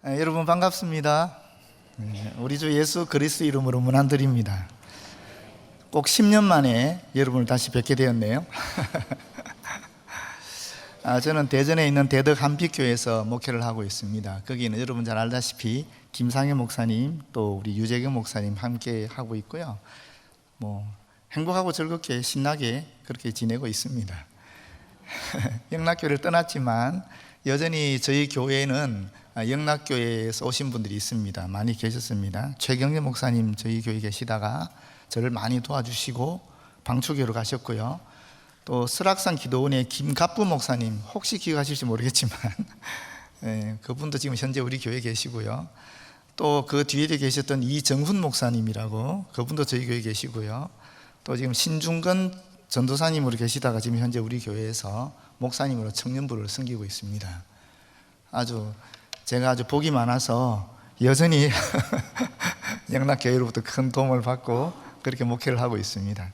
여러분 반갑습니다. 우리 주 예수 그리스도 이름으로 문안드립니다. 꼭 10년 만에 여러분을 다시 뵙게 되었네요. 저는 대전에 있는 대덕 한빛교회에서 목회를 하고 있습니다. 거기는 여러분 잘 알다시피 김상현 목사님 또 우리 유재경 목사님 함께 하고 있고요. 행복하고 즐겁게 신나게 그렇게 지내고 있습니다. 영락교회를 떠났지만 여전히 저희 교회에는 영락교회에서 오신 분들이 있습니다. 많이 계셨습니다. 최경재 목사님 저희 교회에 계시다가 저를 많이 도와주시고 방초교로 가셨고요. 또 설악산 기도원의 김갑부 목사님 혹시 기억하실지 모르겠지만 그분도 지금 현재 우리 교회에 계시고요. 또 그 뒤에 계셨던 이정훈 목사님이라고 그분도 저희 교회에 계시고요. 또 지금 신중건 전도사님으로 계시다가 지금 현재 우리 교회에서 목사님으로 청년부를 섬기고 있습니다. 제가 아주 복이 많아서 여전히 영락교회로부터 큰 도움을 받고 그렇게 목회를 하고 있습니다.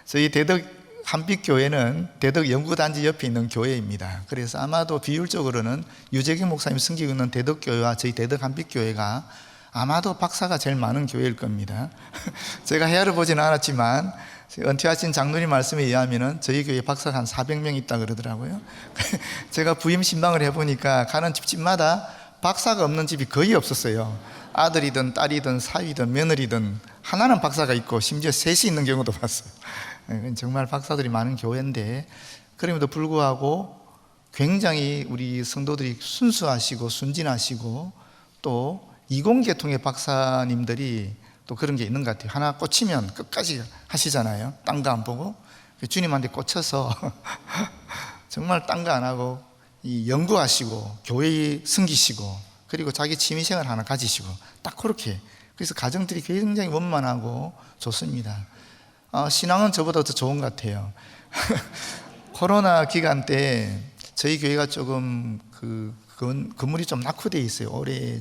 저희 대덕 한빛교회는 대덕 연구단지 옆에 있는 교회입니다. 그래서 아마도 비율적으로는 유재경 목사님 섬기고 있는 대덕교회와 저희 대덕 한빛교회가 아마도 박사가 제일 많은 교회일 겁니다. 제가 헤아려 보지는 않았지만 은퇴하신 장로님 말씀에 의하면 저희 교회에 박사가 한 400명 있다 그러더라고요. 제가 부임 신방을 해보니까 가는 집집마다 박사가 없는 집이 거의 없었어요. 아들이든 딸이든 사위든 며느리든 하나는 박사가 있고 심지어 셋이 있는 경우도 봤어요. 정말 박사들이 많은 교회인데 그럼에도 불구하고 굉장히 우리 성도들이 순수하시고 순진하시고 또 이공계통의 박사님들이 또 그런 게 있는 것 같아요. 하나 꽂히면 끝까지 하시잖아요. 딴 거 안 보고 주님한테 꽂혀서 정말 딴 거 안 하고 연구하시고 교회 섬기시고 그리고 자기 취미생활 하나 가지시고 딱 그렇게. 그래서 가정들이 굉장히 원만하고 좋습니다. 신앙은 저보다 더 좋은 것 같아요. 코로나 기간 때 저희 교회가 조금 건물이 좀 낙후되어 있어요.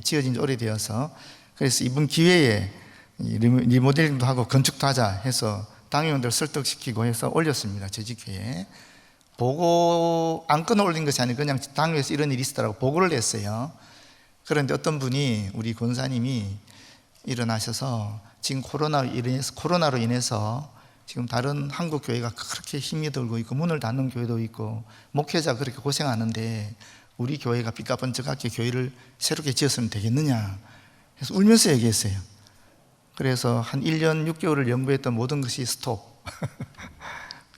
지어진 지 오래되어서. 그래서 이번 기회에 리모델링도 하고 건축도 하자 해서 당회원들 설득시키고 해서 올렸습니다. 저희 교회에. 보고 안건을 올린 것이 아니고 그냥 당회에서 이런 일이 있었다고 보고를 냈어요. 그런데 어떤 분이 우리 권사님이 일어나셔서 지금 코로나로 인해서 지금 다른 한국 교회가 그렇게 힘이 들고 있고 문을 닫는 교회도 있고 목회자 그렇게 고생하는데 우리 교회가 삐까번쩍하게 교회를 새롭게 지었으면 되겠느냐 해서 울면서 얘기했어요. 그래서 한 1년 6개월을 연구했던 모든 것이 스톱.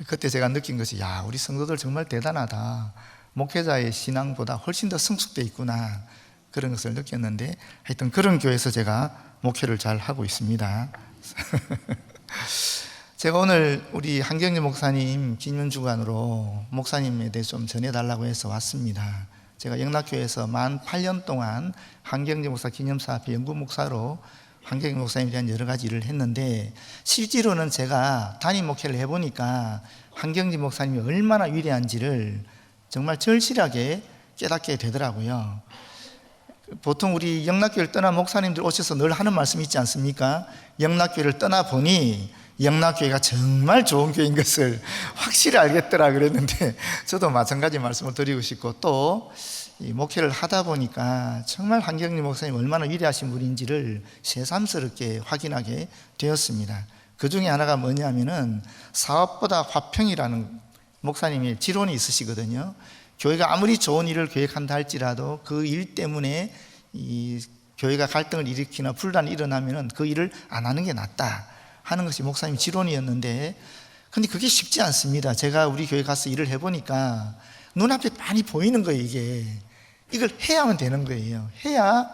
그때 제가 느낀 것이 우리 성도들 정말 대단하다. 목회자의 신앙보다 훨씬 더 성숙되어 있구나. 그런 것을 느꼈는데 하여튼 그런 교회에서 제가 목회를 잘 하고 있습니다. 제가 오늘 우리 한경재 목사님 기념주간으로 목사님에 대해 좀 전해달라고 해서 왔습니다. 제가 영락교회에서 만 8년 동안 한경재 목사 기념사업회 연구목사로 한경재 목사님에 대한 여러 가지 일을 했는데 실제로는 제가 담임 목회를 해보니까 한경재 목사님이 얼마나 위대한지를 정말 절실하게 깨닫게 되더라고요. 보통 우리 영락교회를 떠난 목사님들 오셔서 늘 하는 말씀이 있지 않습니까? 영락교회를 떠나보니 영락교회가 정말 좋은 교회인 것을 확실히 알겠더라 그랬는데 저도 마찬가지 말씀을 드리고 싶고 또 이 목회를 하다 보니까 정말 한경재 목사님 얼마나 위대하신 분인지를 새삼스럽게 확인하게 되었습니다. 그 중에 하나가 뭐냐면은 사업보다 화평이라는 목사님의 지론이 있으시거든요. 교회가 아무리 좋은 일을 계획한다 할지라도 그 일 때문에 이 교회가 갈등을 일으키나 분란이 일어나면은 그 일을 안 하는 게 낫다 하는 것이 목사님 지론이었는데 근데 그게 쉽지 않습니다. 제가 우리 교회 가서 일을 해보니까 눈앞에 많이 보이는 거예요. 이걸 해야만 되는 거예요. 해야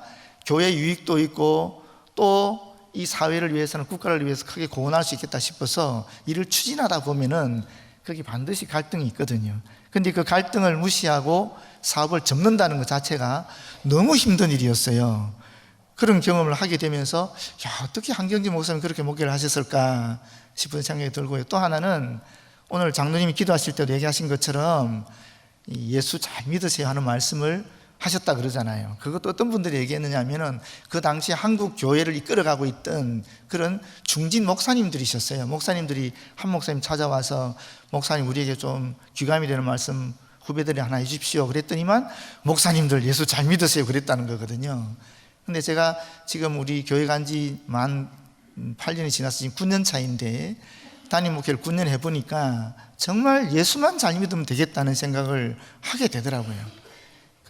교회 유익도 있고 또 이 사회를 위해서는 국가를 위해서 크게 공헌할 수 있겠다 싶어서 일을 추진하다 보면은 그게 반드시 갈등이 있거든요. 근데 그 갈등을 무시하고 사업을 접는다는 것 자체가 너무 힘든 일이었어요. 그런 경험을 하게 되면서 어떻게 한경재 목사님 그렇게 목회를 하셨을까 싶은 생각이 들고요. 또 하나는 오늘 장로님이 기도하실 때도 얘기하신 것처럼 예수 잘 믿으세요 하는 말씀을 하셨다 그러잖아요. 그것도 어떤 분들이 얘기했느냐 하면은 그 당시 한국 교회를 이끌어가고 있던 그런 중진 목사님들이셨어요. 목사님들이 한 목사님 찾아와서 목사님 우리에게 좀 귀감이 되는 말씀 후배들이 하나 해주십시오 그랬더니만 목사님들 예수 잘 믿으세요 그랬다는 거거든요. 근데 제가 지금 우리 교회 간 지 만 8년이 지나서 지금 9년 차인데 담임 목회를 9년 해보니까 정말 예수만 잘 믿으면 되겠다는 생각을 하게 되더라고요.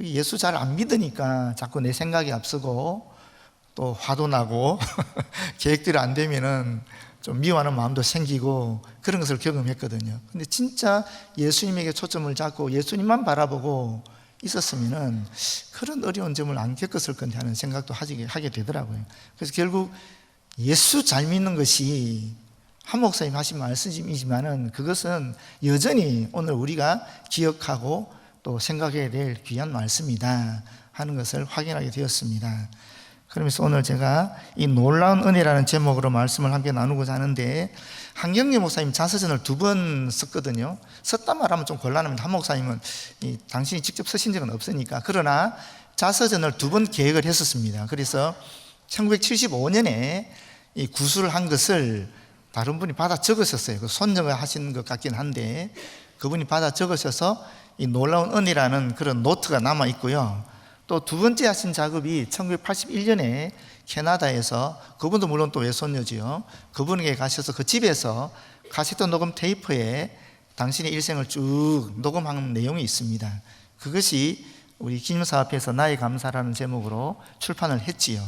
예수 잘 안 믿으니까 자꾸 내 생각이 앞서고 또 화도 나고 계획대로 안 되면은 좀 미워하는 마음도 생기고 그런 것을 경험했거든요. 근데 진짜 예수님에게 초점을 잡고 예수님만 바라보고 있었으면은 그런 어려운 점을 안 겪었을 건데 하는 생각도 하게 되더라고요. 그래서 결국 예수 잘 믿는 것이 한 목사님 하신 말씀이지만은 그것은 여전히 오늘 우리가 기억하고 또 생각해야 될 귀한 말씀이다 하는 것을 확인하게 되었습니다. 그러면서 오늘 제가 이 놀라운 은혜라는 제목으로 말씀을 함께 나누고자 하는데, 한경래 목사님 자서전을 2번 썼거든요. 썼단 말하면 좀 곤란합니다. 한 목사님은 당신이 직접 쓰신 적은 없으니까. 그러나 자서전을 2번 계획을 했었습니다. 그래서 1975년에 이 구술을 한 것을 다른 분이 받아 적으셨어요. 그 손정을 하신 것 같긴 한데 그분이 받아 적으셔서 이 놀라운 은혜라는 그런 노트가 남아 있고요. 또 2번째 하신 작업이 1981년에 캐나다에서, 그분도 물론 또 외손녀지요, 그분에게 가셔서 그 집에서 카세트 녹음 테이프에 당신의 일생을 쭉 녹음한 내용이 있습니다. 그것이 우리 기념사업회에서 나의 감사라는 제목으로 출판을 했지요.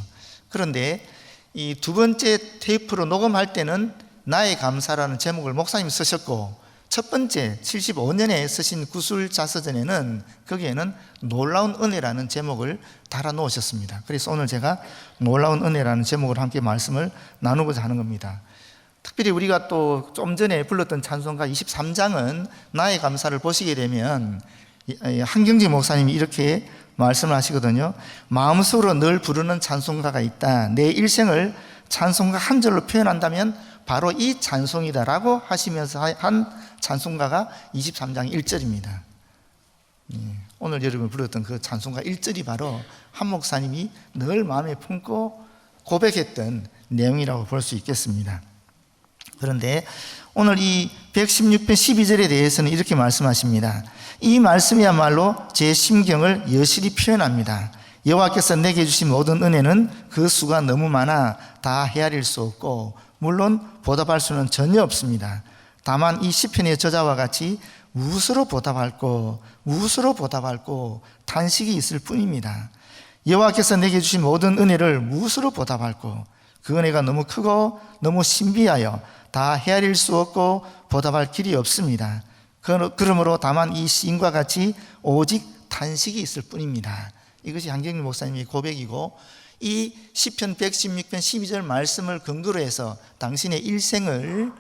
그런데 이 2번째 테이프로 녹음할 때는 나의 감사라는 제목을 목사님이 쓰셨고, 첫 번째 75년에 쓰신 구술 자서전에는 거기에는 놀라운 은혜라는 제목을 달아 놓으셨습니다. 그래서 오늘 제가 놀라운 은혜라는 제목으로 함께 말씀을 나누고자 하는 겁니다. 특별히 우리가 또 좀 전에 불렀던 찬송가 23장은 나의 감사를 보시게 되면 한경지 목사님이 이렇게 말씀을 하시거든요. 마음속으로 늘 부르는 찬송가가 있다. 내 일생을 찬송가 한 절로 표현한다면 바로 이 찬송이다라고 하시면서 한 찬송가가 23장 1절입니다. 오늘 여러분이 불렀던 그 찬송가 1절이 바로 한 목사님이 늘 마음에 품고 고백했던 내용이라고 볼 수 있겠습니다. 그런데 오늘 이 116편 12절에 대해서는 이렇게 말씀하십니다. 이 말씀이야말로 제 심경을 여실히 표현합니다. 여호와께서 내게 주신 모든 은혜는 그 수가 너무 많아 다 헤아릴 수 없고 물론 보답할 수는 전혀 없습니다. 다만 이 시편의 저자와 같이 무엇으로 보답할꼬 탄식이 있을 뿐입니다. 여호와께서 내게 주신 모든 은혜를 무엇으로 보답할꼬? 그 은혜가 너무 크고 너무 신비하여 다 헤아릴 수 없고 보답할 길이 없습니다. 그러므로 다만 이 시인과 같이 오직 탄식이 있을 뿐입니다. 이것이 한경래 목사님의 고백이고, 이 시편 116편 12절 말씀을 근거로 해서 당신의 일생을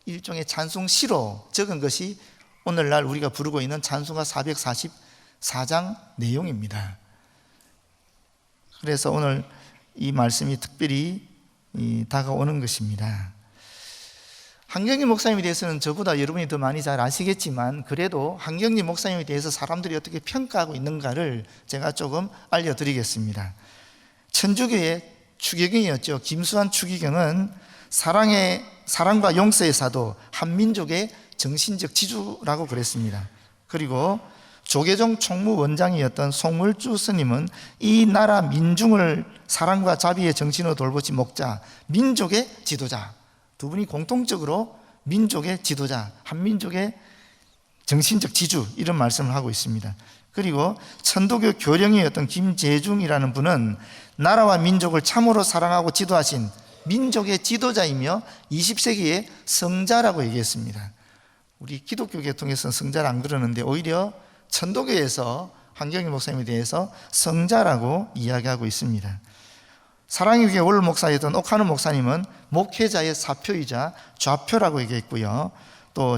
일종의 찬송시로 적은 것이 오늘날 우리가 부르고 있는 찬송가 444장 내용입니다. 그래서 오늘 이 말씀이 특별히 다가오는 것입니다. 한경래 목사님에 대해서는 저보다 여러분이 더 많이 잘 아시겠지만, 그래도 한경래 목사님에 대해서 사람들이 어떻게 평가하고 있는가를 제가 조금 알려드리겠습니다. 천주교의 추기경이었죠. 김수환 추기경은 사랑과 용서의 사도, 한민족의 정신적 지주라고 그랬습니다. 그리고 조계종 총무원장이었던 송물주 스님은 이 나라 민중을 사랑과 자비의 정신으로 돌보지 목자, 민족의 지도자, 두 분이 공통적으로 민족의 지도자, 한민족의 정신적 지주, 이런 말씀을 하고 있습니다. 그리고 천도교 교령이었던 김재중이라는 분은 나라와 민족을 참으로 사랑하고 지도하신 민족의 지도자이며 20세기의 성자라고 얘기했습니다. 우리 기독교 계통에서는 성자를 안 그러는데 오히려 천도교에서 한경래 목사님에 대해서 성자라고 이야기하고 있습니다. 사랑의 교회 원로 목사였던 옥하는 목사님은 목회자의 사표이자 좌표라고 얘기했고요. 또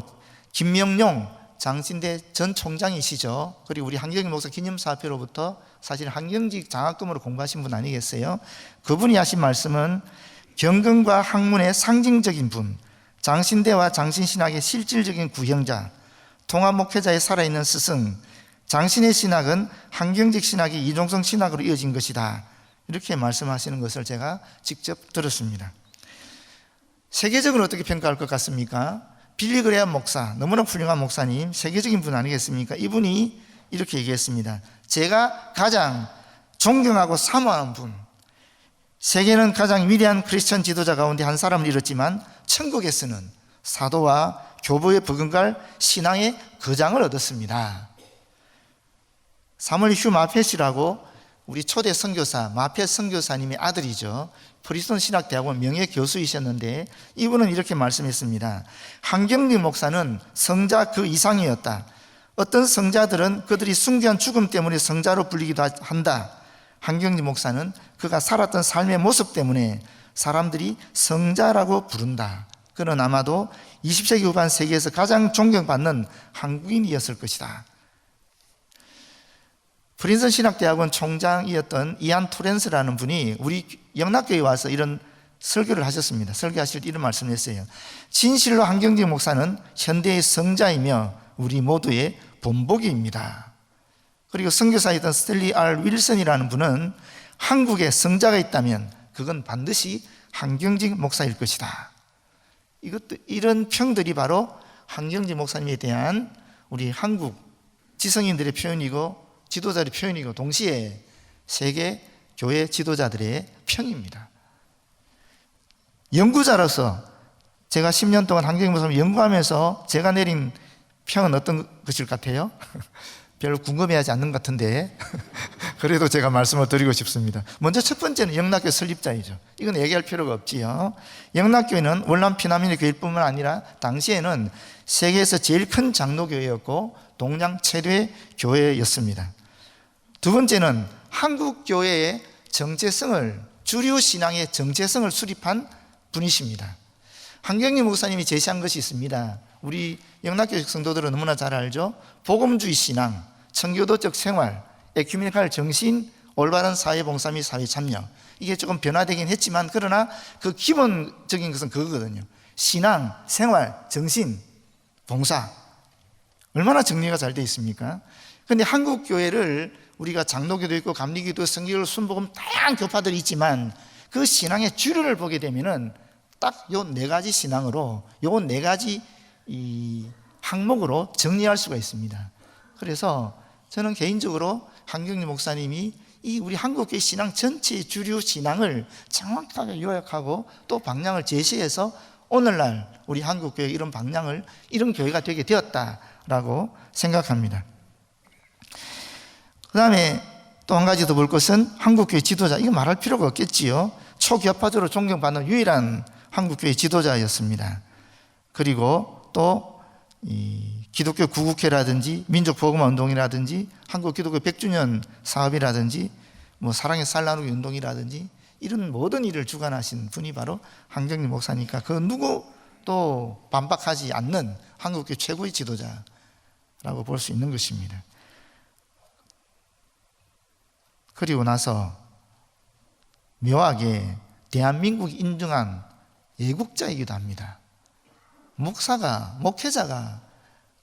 김명룡 장신대 전 총장이시죠. 그리고 우리 한경래 목사 기념사표로부터 사실 한경직 장학금으로 공부하신 분 아니겠어요? 그분이 하신 말씀은 경건과 학문의 상징적인 분, 장신대와 장신신학의 실질적인 구형자, 통합목회자의 살아있는 스승, 장신의 신학은 한경직 신학이 이종성 신학으로 이어진 것이다, 이렇게 말씀하시는 것을 제가 직접 들었습니다. 세계적으로 어떻게 평가할 것 같습니까? 빌리 그레엄 목사, 너무나 훌륭한 목사님, 세계적인 분 아니겠습니까? 이분이 이렇게 얘기했습니다. 제가 가장 존경하고 사모하는 분, 세계는 가장 위대한 크리스천 지도자 가운데 한 사람을 잃었지만 천국에서는 사도와 교보에 버금갈 신앙의 거장을 얻었습니다. 사무엘 휴 마펫이라고 우리 초대 선교사 마펫 선교사님의 아들이죠. 프리스톤 신학대학원 명예 교수이셨는데 이분은 이렇게 말씀했습니다. 한경리 목사는 성자 그 이상이었다. 어떤 성자들은 그들이 숭고한 죽음 때문에 성자로 불리기도 한다. 한경리 목사는 그가 살았던 삶의 모습 때문에 사람들이 성자라고 부른다. 그는 아마도 20세기 후반 세계에서 가장 존경받는 한국인이었을 것이다. 프린스턴 신학대학원 총장이었던 이안 토렌스라는 분이 우리 영락교회에 와서 이런 설교를 하셨습니다. 설교하실 때 이런 말씀을 했어요. 진실로 한경직 목사는 현대의 성자이며 우리 모두의 본보기입니다. 그리고 선교사였던 스탠리 R. 윌슨이라는 분은 한국에 성자가 있다면 그건 반드시 한경직 목사일 것이다. 이런 평들이 바로 한경직 목사님에 대한 우리 한국 지성인들의 표현이고 지도자의 표현이고 동시에 세계 교회 지도자들의 평입니다. 연구자로서 제가 10년 동안 한경직 목사님 연구하면서 제가 내린 평은 어떤 것일 같아요? 별로 궁금해하지 않는 것 같은데 그래도 제가 말씀을 드리고 싶습니다. 먼저 첫 번째는 영락교회 설립자이죠. 이건 얘기할 필요가 없지요. 영락교회는 월남 피난민의 교회일 뿐만 아니라 당시에는 세계에서 제일 큰 장로교회였고 동양 최대의 교회였습니다. 두 번째는 한국교회의 정체성을, 주류 신앙의 정체성을 수립한 분이십니다. 한경리 목사님이 제시한 것이 있습니다. 우리 영락교회 성도들은 너무나 잘 알죠. 복음주의 신앙, 청교도적 생활, 에큐메니칼 정신, 올바른 사회봉사 및 사회참여. 이게 조금 변화되긴 했지만 그러나 그 기본적인 것은 그거거든요. 신앙, 생활, 정신, 봉사. 얼마나 정리가 잘 되어 있습니까? 그런데 한국교회를 우리가 장로교도 있고 감리교도 성결, 순복음 다양한 교파들이 있지만 그 신앙의 주류를 보게 되면은 딱 요 네 가지 신앙으로 요 네 가지 이 항목으로 정리할 수가 있습니다. 그래서 저는 개인적으로 한경리 목사님이 이 우리 한국교회 신앙 전체의 주류 신앙을 정확하게 요약하고 또 방향을 제시해서 오늘날 우리 한국교회 이런 방향을 이런 교회가 되게 되었다라고 생각합니다. 그 다음에 또 한 가지 더 볼 것은 한국교회 지도자. 이거 말할 필요가 없겠지요. 초교파적으로 존경받는 유일한 한국교회 지도자였습니다. 그리고 또 이 기독교 구국회라든지 민족복음운동이라든지 한국기독교 100주년 사업이라든지 뭐 사랑의 쌀 나누기 운동이라든지 이런 모든 일을 주관하신 분이 바로 한경리 목사니까 그 누구도 반박하지 않는 한국교회 최고의 지도자라고 볼 수 있는 것입니다. 그리고 나서 묘하게 대한민국이 인정한 애국자이기도 합니다. 목회자가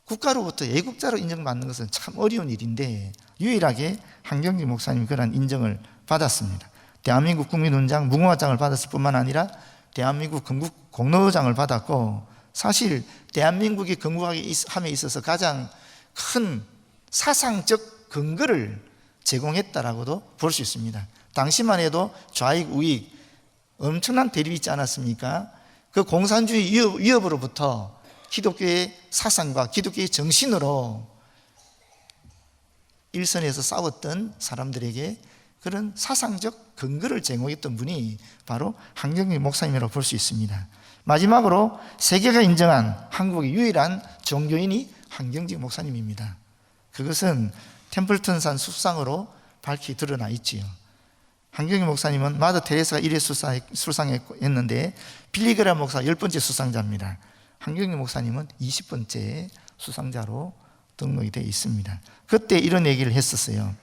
국가로부터 애국자로 인정받는 것은 참 어려운 일인데 유일하게 한경직 목사님이 그런 인정을 받았습니다. 대한민국 국민훈장 무궁화장을 받았을 뿐만 아니라 대한민국 건국 공로장을 받았고 사실 대한민국이 건국함에 있어서 가장 큰 사상적 근거를 제공했다라고도 볼 수 있습니다. 당시만 해도 좌익 우익 엄청난 대립이 있지 않았습니까? 그 공산주의 위협으로부터 기독교의 사상과 기독교의 정신으로 일선에서 싸웠던 사람들에게 그런 사상적 근거를 제공했던 분이 바로 한경리 목사님이라고 볼 수 있습니다. 마지막으로 세계가 인정한 한국의 유일한 종교인이 한경직 목사님입니다. 그것은 템플턴산 수상으로 밝히 드러나 있지요. 한경직 목사님은 마더 테레사가 1회 수상했는데 빌리그람 목사 10번째 수상자입니다. 한경직 목사님은 20번째 수상자로 등록이 되어 있습니다. 그때 이런 얘기를 했었어요.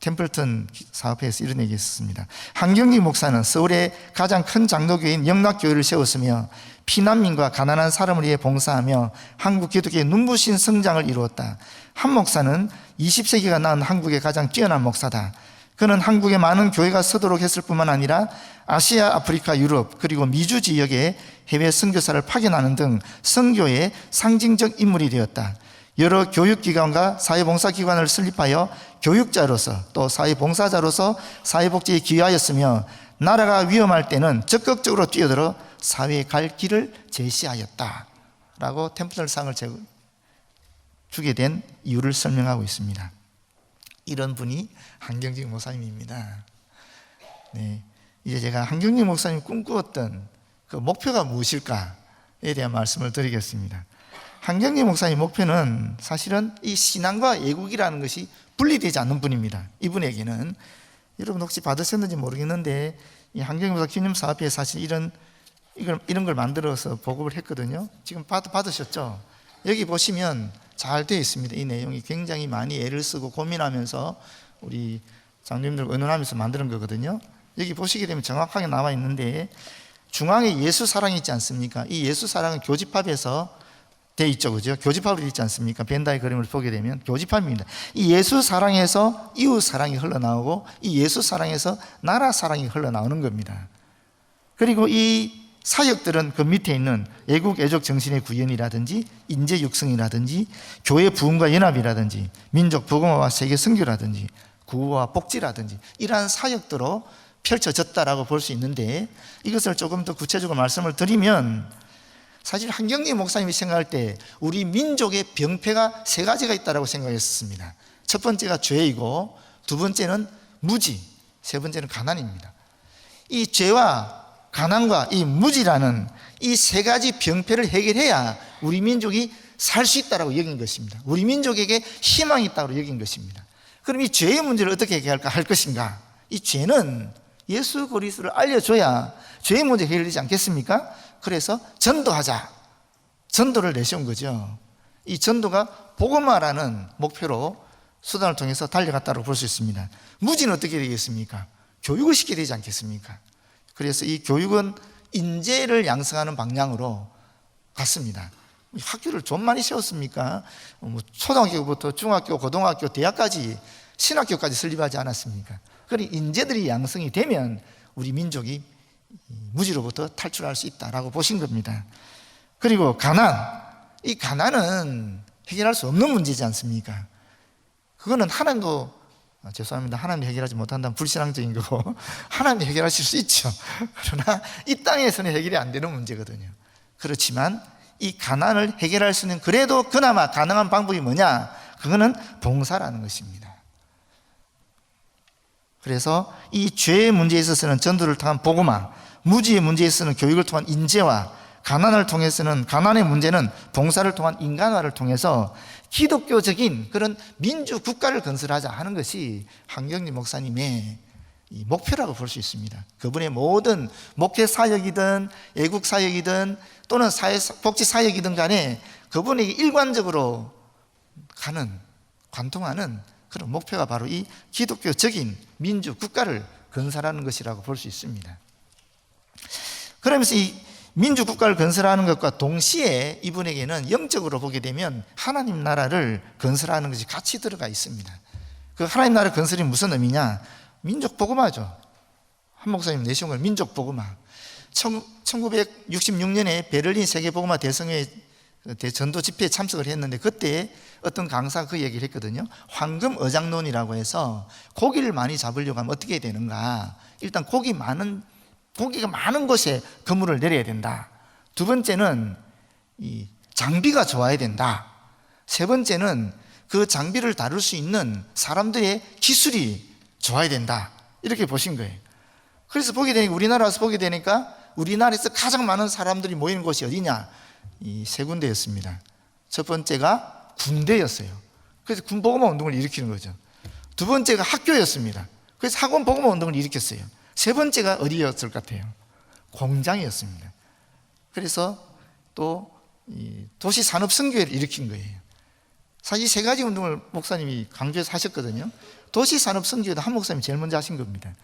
템플턴 사업회에서 이런 얘기 했었습니다. 한경직 목사는 서울의 가장 큰 장로교인 영락교회를 세웠으며 피난민과 가난한 사람을 위해 봉사하며 한국 기독교의 눈부신 성장을 이루었다. 한 목사는 20세기가 낳은 한국의 가장 뛰어난 목사다. 그는 한국에 많은 교회가 서도록 했을 뿐만 아니라 아시아, 아프리카, 유럽 그리고 미주 지역에 해외 선교사를 파견하는 등 선교의 상징적 인물이 되었다. 여러 교육기관과 사회봉사기관을 설립하여 교육자로서 또 사회봉사자로서 사회복지에 기여하였으며 나라가 위험할 때는 적극적으로 뛰어들어 사회에 갈 길을 제시하였다 라고 템플러상을 주게 된 이유를 설명하고 있습니다. 이런 분이 한경직 목사님입니다. 네, 이제 제가 한경직 목사님 꿈꾸었던 그 목표가 무엇일까에 대한 말씀을 드리겠습니다. 한경직 목사님 목표는 사실은 이 신앙과 애국이라는 것이 분리되지 않는 분입니다. 이분에게는 여러분 혹시 받으셨는지 모르겠는데 이 한경직 목사 기념사업회에 사실 이런 걸 만들어서 보급을 했거든요. 지금 받으셨죠? 여기 보시면 잘 되어 있습니다. 이 내용이 굉장히 많이 애를 쓰고 고민하면서 우리 장로님들 의논하면서 만드는 거거든요. 여기 보시게 되면 정확하게 나와 있는데 중앙에 예수 사랑이 있지 않습니까? 이 예수 사랑은 교집합에서 돼 있죠, 그죠? 교집합으로 있지 않습니까? 벤다의 그림을 보게 되면 교집합입니다. 이 예수 사랑에서 이웃 사랑이 흘러나오고 이 예수 사랑에서 나라 사랑이 흘러나오는 겁니다. 그리고 이 사역들은 그 밑에 있는 애국 애족 정신의 구현이라든지 인재 육성이라든지 교회 부흥과 연합이라든지 민족 복음화와 세계 선교라든지 구호와 복지라든지 이러한 사역들로 펼쳐졌다라고 볼 수 있는데 이것을 조금 더 구체적으로 말씀을 드리면 사실 한경직 목사님이 생각할 때 우리 민족의 병폐가 세 가지가 있다고 생각했습니다. 첫 번째가 죄이고 두 번째는 무지, 세 번째는 가난입니다. 이 죄와 가난과 이 무지라는 이 세 가지 병폐를 해결해야 우리 민족이 살 수 있다고 여긴 것입니다. 우리 민족에게 희망이 있다고 여긴 것입니다. 그럼 이 죄의 문제를 어떻게 해결할까 할 것인가? 이 죄는 예수 그리스도를 알려줘야 죄의 문제 해결되지 않겠습니까? 그래서 전도하자, 전도를 내세운 거죠. 이 전도가 복음화라는 목표로 수단을 통해서 달려갔다고 볼 수 있습니다. 무지는 어떻게 되겠습니까? 교육을 시켜야 되지 않겠습니까? 그래서 이 교육은 인재를 양성하는 방향으로 갔습니다. 학교를 좀 많이 세웠습니까? 초등학교부터 중학교, 고등학교, 대학까지 신학교까지 설립하지 않았습니까? 그러니 인재들이 양성이 되면 우리 민족이 무지로부터 탈출할 수 있다라고 보신 겁니다. 그리고 가난, 이 가난은 해결할 수 없는 문제지 않습니까? 그거는 하나님도 죄송합니다. 하나님이 해결하지 못한다면 불신앙적인 거고 하나님이 해결하실 수 있죠. 그러나 이 땅에서는 해결이 안 되는 문제거든요. 그렇지만 이 가난을 해결할 수 있는 그래도 그나마 가능한 방법이 뭐냐? 그거는 봉사라는 것입니다. 그래서 이 죄의 문제에 있어서는 전도를 통한 복음화, 무지의 문제에 있어서는 교육을 통한 인재화, 가난을 통해서는 가난의 문제는 봉사를 통한 인간화를 통해서 기독교적인 그런 민주 국가를 건설하자 하는 것이 한경직 목사님의 이 목표라고 볼 수 있습니다. 그분의 모든 목회 사역이든 애국 사역이든 또는 복지 사역이든 간에 그분에게 일관적으로 관통하는 그런 목표가 바로 이 기독교적인 민주 국가를 건설하는 것이라고 볼 수 있습니다. 그러면서 이 민주 국가를 건설하는 것과 동시에 이분에게는 영적으로 보게 되면 하나님 나라를 건설하는 것이 같이 들어가 있습니다. 그 하나님 나라 건설이 무슨 의미냐? 민족 복음화죠. 한 목사님 내세운 걸 민족 복음화. 1966년에 베를린 세계 복음화 대성회 전도 집회에 참석을 했는데 그때 어떤 강사가 그 얘기를 했거든요. 황금 어장론이라고 해서 고기를 많이 잡으려고 하면 어떻게 되는가? 일단 고기가 많은 곳에 그물을 내려야 된다. 두 번째는 이 장비가 좋아야 된다. 세 번째는 그 장비를 다룰 수 있는 사람들의 기술이 좋아야 된다. 이렇게 보신 거예요. 그래서 보게 되니까 우리나라에서 보게 되니까 우리나라에서 가장 많은 사람들이 모이는 곳이 어디냐? 이 세 군데였습니다. 첫 번째가 군대였어요. 그래서 군복음화 운동을 일으키는 거죠. 두 번째가 학교였습니다. 그래서 학원 복음화 운동을 일으켰어요. 세 번째가 어디였을 것 같아요? 공장이었습니다. 그래서 또 도시 산업 선교회를 일으킨 거예요. 사실 세 가지 운동을 목사님이 강조해서 하셨거든요. 도시 산업 선교회도 한 목사님이 제일 먼저 하신 겁니다.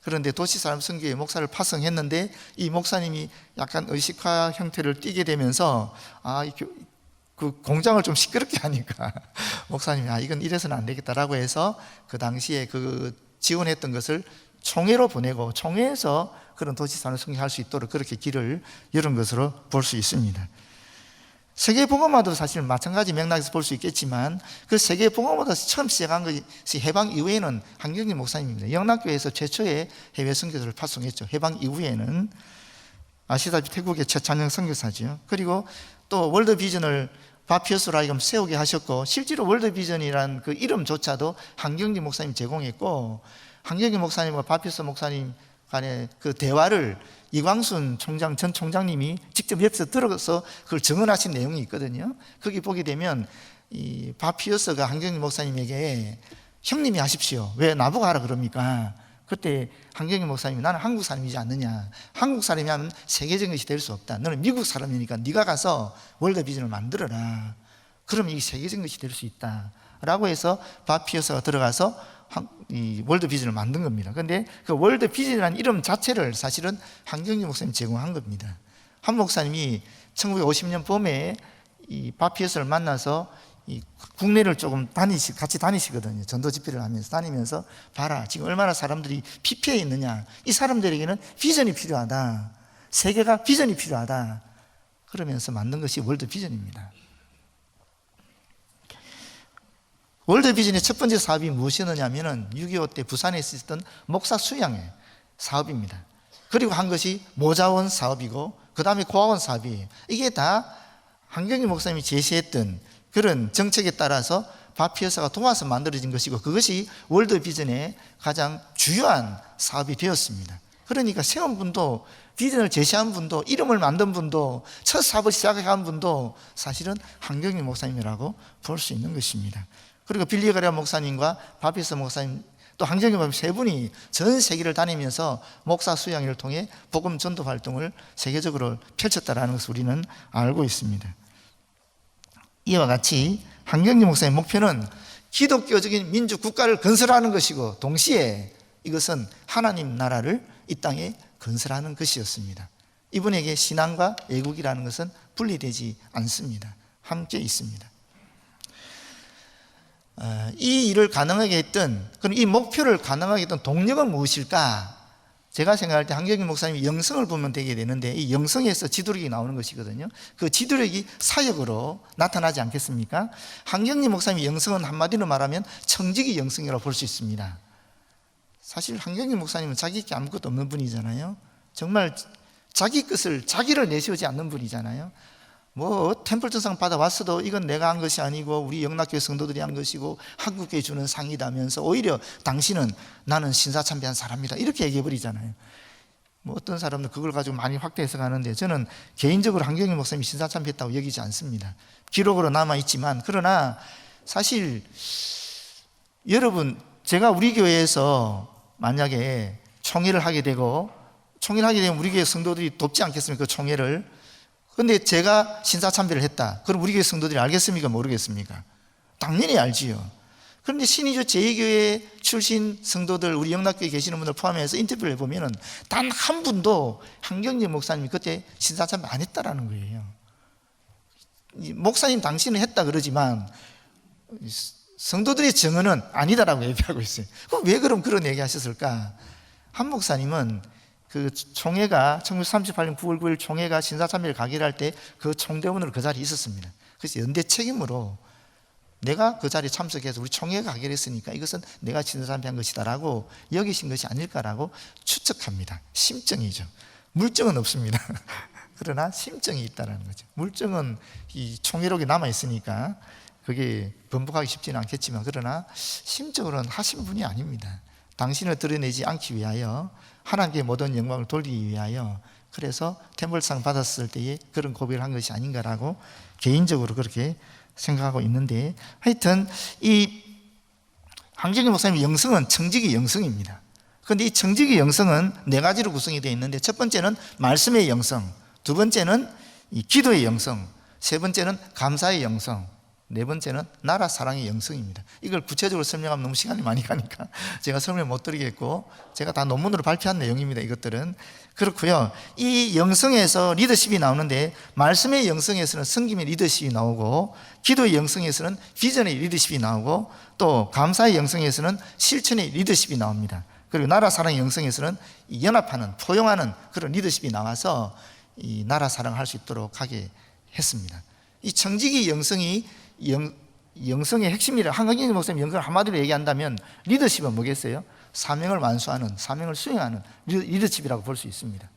그런데 도시 산업 선교회 목사를 파송했는데 이 목사님이 약간 의식화 형태를 띠게 되면서 그 공장을 좀 시끄럽게 하니까 목사님이 이건 이래서는 안 되겠다라고 해서 그 당시에 그 지원했던 것을 총회로 보내고 총회에서 그런 도시 산업 선교할 수 있도록 그렇게 길을 열은 것으로 볼 수 있습니다. 세계복음화도 사실 마찬가지 맥락에서 볼 수 있겠지만 그 세계복음화도 처음 시작한 것이 해방 이후에는 한경진 목사님입니다. 영락교회에서 최초의 해외 선교사를 파송했죠. 해방 이후에는 아시다시피 태국의 최찬영 선교사죠. 그리고 또 월드비전을 바피어스로 하여금 세우게 하셨고, 실제로 월드비전이라는 그 이름조차도 한경진 목사님 제공했고, 한경진 목사님과 바피어스 목사님 간의 그 대화를 이광순 총장, 전 총장님이 직접 옆에서 들어서 그걸 증언하신 내용이 있거든요. 거기 보게 되면 이 바피어스가 한경진 목사님에게 형님이 하십시오, 왜 나보고 하라 그럽니까? 그때 한경진 목사님이 나는 한국 사람이지 않느냐, 한국 사람이 하면 세계적인 것이 될 수 없다, 너는 미국 사람이니까 네가 가서 월드비전을 만들어라, 그러면 이게 세계적인 것이 될 수 있다 라고 해서 바피어스가 들어가서 이 월드비전을 만든 겁니다. 그런데 그 월드비전이라는 이름 자체를 사실은 한경진 목사님이 제공한 겁니다. 한 목사님이 1950년 봄에 이 바피어스를 만나서 이 국내를 조금 같이 다니시거든요. 전도 집회를 하면서 다니면서, 봐라 지금 얼마나 사람들이 피폐해 있느냐, 이 사람들에게는 비전이 필요하다, 세계가 비전이 필요하다, 그러면서 만든 것이 월드비전입니다. 월드비전의 첫 번째 사업이 무엇이었냐면 6.25 때 부산에 있었던 목사 수양회 사업입니다. 그리고 한 것이 모자원 사업이고, 그 다음에 고아원 사업이에요. 이게 다 한경진 목사님이 제시했던 그런 정책에 따라서 바피어스가 도와서 만들어진 것이고, 그것이 월드비전의 가장 주요한 사업이 되었습니다. 그러니까 세운 분도, 비전을 제시한 분도, 이름을 만든 분도, 첫 사업을 시작한 분도 사실은 한경진 목사님이라고 볼 수 있는 것입니다. 그리고 빌리 그레엄 목사님과 바피어스 목사님, 또 한경진 목사님 세 분이 전 세계를 다니면서 목사 수양회를 통해 복음 전도 활동을 세계적으로 펼쳤다라는 것을 우리는 알고 있습니다. 이와 같이 한경진 목사님의 목표는 기독교적인 민주 국가를 건설하는 것이고, 동시에 이것은 하나님 나라를 이 땅에 건설하는 것이었습니다. 이분에게 신앙과 애국이라는 것은 분리되지 않습니다. 함께 있습니다. 이 일을 가능하게 했던, 그럼 이 목표를 가능하게 했던 동력은 무엇일까? 제가 생각할 때 한경진 목사님이 영성을 보면 되게 되는데, 이 영성에서 지도력이 나오는 것이거든요. 그 지도력이 사역으로 나타나지 않겠습니까? 한경진 목사님의 영성은 한마디로 말하면 청지기 영성이라고 볼 수 있습니다. 사실 한경진 목사님은 자기 게 아무것도 없는 분이잖아요. 정말 자기 것을, 자기를 내세우지 않는 분이잖아요. 뭐 템플턴상 받아왔어도 이건 내가 한 것이 아니고 우리 영락교회 성도들이 한 것이고 한국교회 주는 상이다면서, 오히려 당신은 나는 신사참배한 사람이다 이렇게 얘기해버리잖아요. 뭐 어떤 사람들 그걸 가지고 많이 확대해서 가는데, 저는 개인적으로 한경진 목사님이 신사참배했다고 여기지 않습니다. 기록으로 남아있지만, 그러나 사실 여러분, 제가 우리 교회에서 만약에 총회를 하게 되면 우리 교회 성도들이 돕지 않겠습니까? 그 총회를. 그런데 제가 신사참배를 했다, 그럼 우리 교회 성도들이 알겠습니까? 모르겠습니까? 당연히 알지요. 그런데 신의주 제2교회 출신 성도들, 우리 영락교회 계시는 분들 포함해서 인터뷰를 해보면 단 한 분도 한경진 목사님이 그때 신사참배 안 했다라는 거예요. 목사님 당신은 했다 그러지만 성도들의 증언은 아니다라고 얘기하고 있어요. 그럼 왜 그런 얘기 하셨을까? 한 목사님은 그 총회가 1938년 9월 9일 총회가 신사참배를 가기로 할 때 그 총대원으로 그 자리에 있었습니다. 그래서 연대 책임으로 내가 그 자리에 참석해서 우리 총회가 가기로 했으니까 이것은 내가 신사참배한 것이다라고 여기신 것이 아닐까라고 추측합니다. 심증이죠. 물증은 없습니다. 그러나 심증이 있다는 거죠. 물증은 이 총회록에 남아있으니까 그게 번복하기 쉽지는 않겠지만, 그러나 심적으로는 하신 분이 아닙니다. 당신을 드러내지 않기 위하여, 하나님께 모든 영광을 돌리기 위하여, 그래서 템플상 받았을 때에 그런 고백을 한 것이 아닌가라고 개인적으로 그렇게 생각하고 있는데, 하여튼 이 한경진 목사님의 영성은 청지기 영성입니다. 그런데 이 청지기 영성은 네 가지로 구성이 되어 있는데, 첫 번째는 말씀의 영성, 두 번째는 이 기도의 영성, 세 번째는 감사의 영성, 네 번째는 나라 사랑의 영성입니다. 이걸 구체적으로 설명하면 너무 시간이 많이 가니까 제가 설명 못 드리겠고, 제가 다 논문으로 발표한 내용입니다. 이것들은 그렇고요. 이 영성에서 리더십이 나오는데, 말씀의 영성에서는 섬김의 리더십이 나오고, 기도의 영성에서는 비전의 리더십이 나오고, 또 감사의 영성에서는 실천의 리더십이 나옵니다. 그리고 나라 사랑의 영성에서는 연합하는, 포용하는 그런 리더십이 나와서 이 나라 사랑을 할 수 있도록 하게 했습니다. 이 청지기 영성이 영성의 핵심이라 한강경 목사님 영성을 한마디로 얘기한다면 리더십은 뭐겠어요? 사명을 완수하는, 사명을 수행하는 리더십이라고 볼 수 있습니다.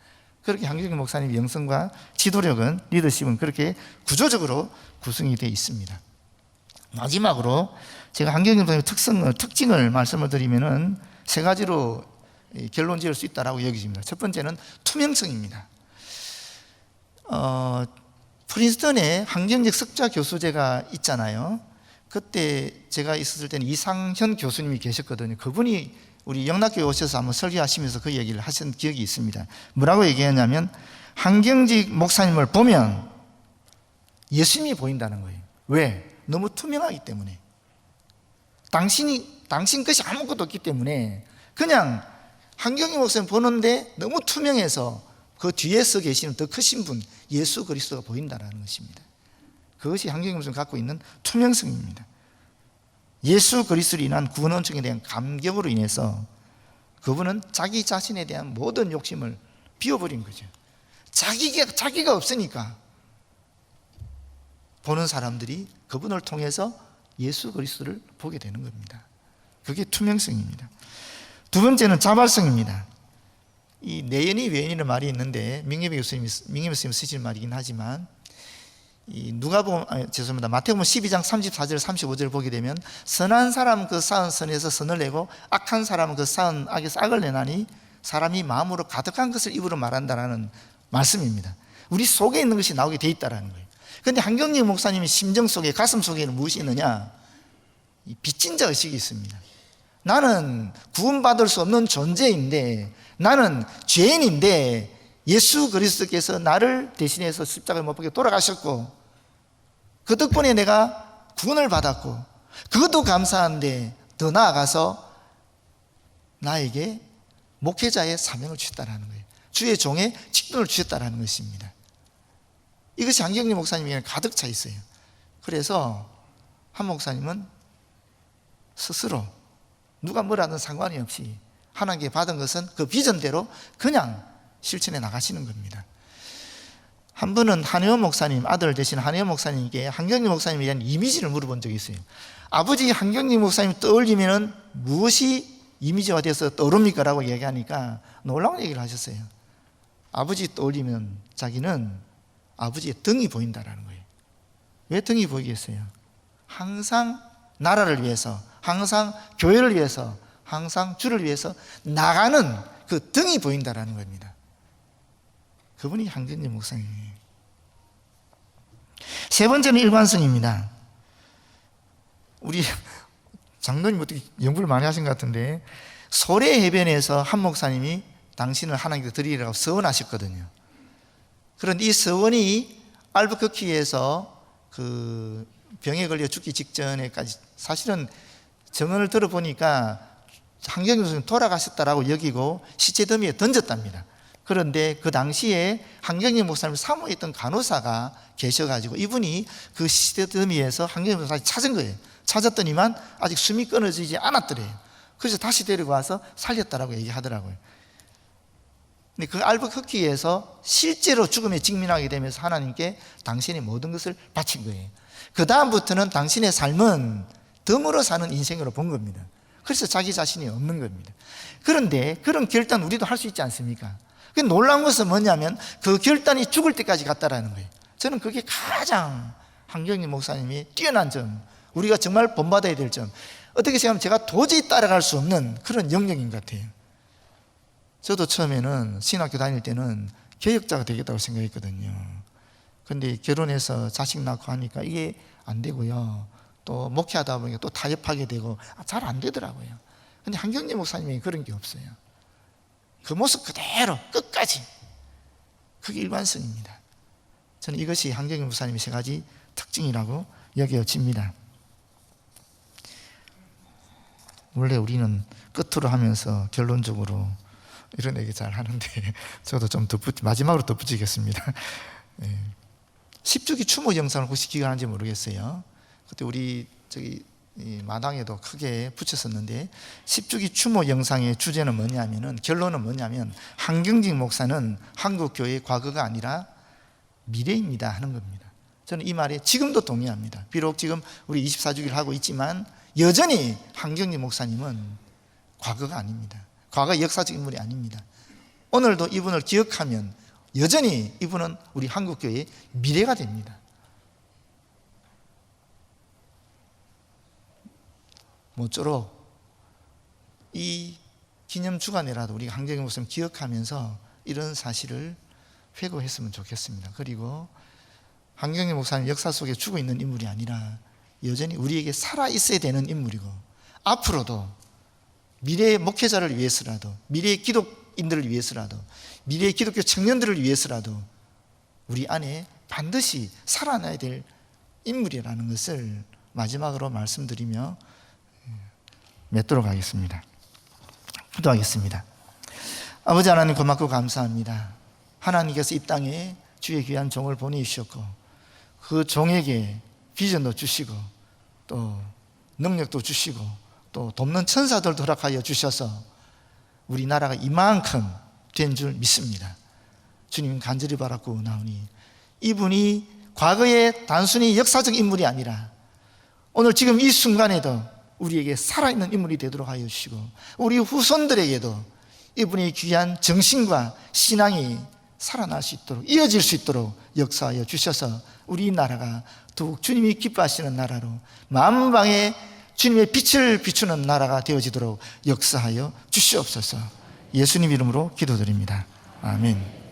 그렇게 한경경 목사님 영성과 지도력은, 리더십은 그렇게 구조적으로 구성이 되어 있습니다. 마지막으로 제가 한경경 목사님의 특징을 말씀을 드리면은 세 가지로 결론 지을 수 있다고 여기집니다. 첫 번째는 투명성입니다. 프린스턴에 환경적 석좌 교수제가 있잖아요. 그때 제가 있었을 때는 이상현 교수님이 계셨거든요. 그분이 우리 영락교회 오셔서 한번 설교하시면서 그 얘기를 하신 기억이 있습니다. 뭐라고 얘기했냐면, 한경직 목사님을 보면 예수님이 보인다는 거예요. 왜? 너무 투명하기 때문에. 당신 것이 아무것도 없기 때문에 그냥 한경직 목사님 보는데 너무 투명해서 그 뒤에서 계시는 더 크신 분, 예수 그리스도가 보인다는 것입니다. 그것이 한경직 목사님이 갖고 있는 투명성입니다. 예수 그리스도로 인한 구원 은총에 대한 감격으로 인해서 그분은 자기 자신에 대한 모든 욕심을 비워버린 거죠. 자기가 없으니까 보는 사람들이 그분을 통해서 예수 그리스도를 보게 되는 겁니다. 그게 투명성입니다. 두 번째는 자발성입니다. 이 내연이 외연이라는 말이 있는데 민경배 교수님이 쓰신 말이긴 하지만, 마태복음 12장 34절 35절을 보게 되면, 선한 사람은 그 쌓은 선에서 선을 내고 악한 사람은 그 쌓은 악에서 악을 내나니 사람이 마음으로 가득한 것을 입으로 말한다라는 말씀입니다. 우리 속에 있는 것이 나오게 돼 있다라는 거예요. 그런데 한경직 목사님의 심정 속에, 가슴 속에는 무엇이 있느냐? 이 빚진 자 의식이 있습니다. 나는 구원받을 수 없는 존재인데, 나는 죄인인데 예수 그리스도께서 나를 대신해서 십자가에 못 박혀 돌아가셨고 그 덕분에 내가 구원을 받았고, 그것도 감사한데 더 나아가서 나에게 목회자의 사명을 주셨다는 거예요. 주의 종의 직분을 주셨다는 것입니다. 이것이 한경직 목사님에게는 가득 차 있어요. 그래서 한 목사님은 스스로 누가 뭐라든 상관이 없이 하나님께 받은 것은 그 비전대로 그냥 실천해 나가시는 겁니다. 한 분은 한혜원 목사님, 아들 되신 한혜원 목사님께 한경직 목사님에 대한 이미지를 물어본 적이 있어요. 아버지 한경직 목사님 떠올리면 무엇이 이미지화 돼서 떠오릅니까? 라고 얘기하니까 놀라운 얘기를 하셨어요. 아버지 떠올리면 자기는 아버지의 등이 보인다라는 거예요. 왜 등이 보이겠어요? 항상 나라를 위해서, 항상 교회를 위해서, 항상 주를 위해서 나가는 그 등이 보인다라는 겁니다. 그분이 한경직 목사님이에요. 세 번째는 일관성입니다. 우리 장로님 어떻게 연구를 많이 하신 것 같은데, 소래 해변에서 한 목사님이 당신을 하나님께 드리라고 서원하셨거든요. 그런데 이 서원이 알부커키에서 그 병에 걸려 죽기 직전에까지, 사실은 정언을 들어보니까 한경직 목사님 돌아가셨다라고 여기고 시체 더미에 던졌답니다. 그런데 그 당시에 한경직 목사님을 사모했던 간호사가 계셔가지고 이분이 그 시체 더미에서 한경직 목사님을 찾은 거예요. 찾았더니만 아직 숨이 끊어지지 않았더래요. 그래서 다시 데리고 와서 살렸다라고 얘기하더라고요. 근데 그 알부커키에서 실제로 죽음에 직면하게 되면서 하나님께 당신의 모든 것을 바친 거예요. 그 다음부터는 당신의 삶은 덤으로 사는 인생으로 본 겁니다. 그래서 자기 자신이 없는 겁니다. 그런데 그런 결단 우리도 할 수 있지 않습니까? 놀라운 것은 뭐냐면 그 결단이 죽을 때까지 갔다라는 거예요. 저는 그게 가장 한경직 목사님이 뛰어난 점, 우리가 정말 본받아야 될 점, 어떻게 생각하면 제가 도저히 따라갈 수 없는 그런 영역인 것 같아요. 저도 처음에는 신학교 다닐 때는 개혁자가 되겠다고 생각했거든요. 그런데 결혼해서 자식 낳고 하니까 이게 안 되고요, 또 목회하다 보니까 또 타협하게 되고 잘 안 되더라고요. 근데 한경직 목사님이 그런 게 없어요. 그 모습 그대로 끝까지. 그게 일관성입니다. 저는 이것이 한경직 목사님의 세 가지 특징이라고 여겨집니다. 원래 우리는 끝으로 하면서 결론적으로 이런 얘기 잘 하는데 저도 좀 마지막으로 덧붙이겠습니다. 10주기 추모 영상을 혹시 기억하는지 모르겠어요. 그때 우리 이 마당에도 크게 붙였었는데, 10주기 추모 영상의 주제는 뭐냐면은, 결론은 뭐냐면 한경직 목사는 한국교회의 과거가 아니라 미래입니다 하는 겁니다. 저는 이 말에 지금도 동의합니다. 비록 지금 우리 24주기를 하고 있지만 여전히 한경림 목사님은 과거가 아닙니다. 과거 역사적 인물이 아닙니다. 오늘도 이분을 기억하면 여전히 이분은 우리 한국교회의 미래가 됩니다. 모쪼록 이 기념 주간에라도 우리가 한경림 목사님 기억하면서 이런 사실을 회고했으면 좋겠습니다. 그리고 한경림 목사님 역사 속에 죽어 있는 인물이 아니라 여전히 우리에게 살아 있어야 되는 인물이고 앞으로도 미래의 목회자를 위해서라도 미래의 기독인들을 위해서라도 미래의 기독교 청년들을 위해서라도 우리 안에 반드시 살아나야 될 인물이라는 것을 마지막으로 말씀드리며 맺도록 하겠습니다. 기도하겠습니다. 아버지 하나님 고맙고 감사합니다. 하나님께서 이 땅에 주의 귀한 종을 보내주셨고 그 종에게 비전도 주시고 또 능력도 주시고 또 돕는 천사들도 허락하여 주셔서 우리나라가 이만큼 된 줄 믿습니다. 주님 간절히 바라고 나오니 이분이 과거에 단순히 역사적 인물이 아니라 오늘 지금 이 순간에도 우리에게 살아있는 인물이 되도록 하여 주시고 우리 후손들에게도 이분의 귀한 정신과 신앙이 살아날 수 있도록 이어질 수 있도록 역사하여 주셔서 우리나라가 더욱 주님이 기뻐하시는 나라로 만방에 주님의 빛을 비추는 나라가 되어지도록 역사하여 주시옵소서. 예수님 이름으로 기도드립니다. 아멘.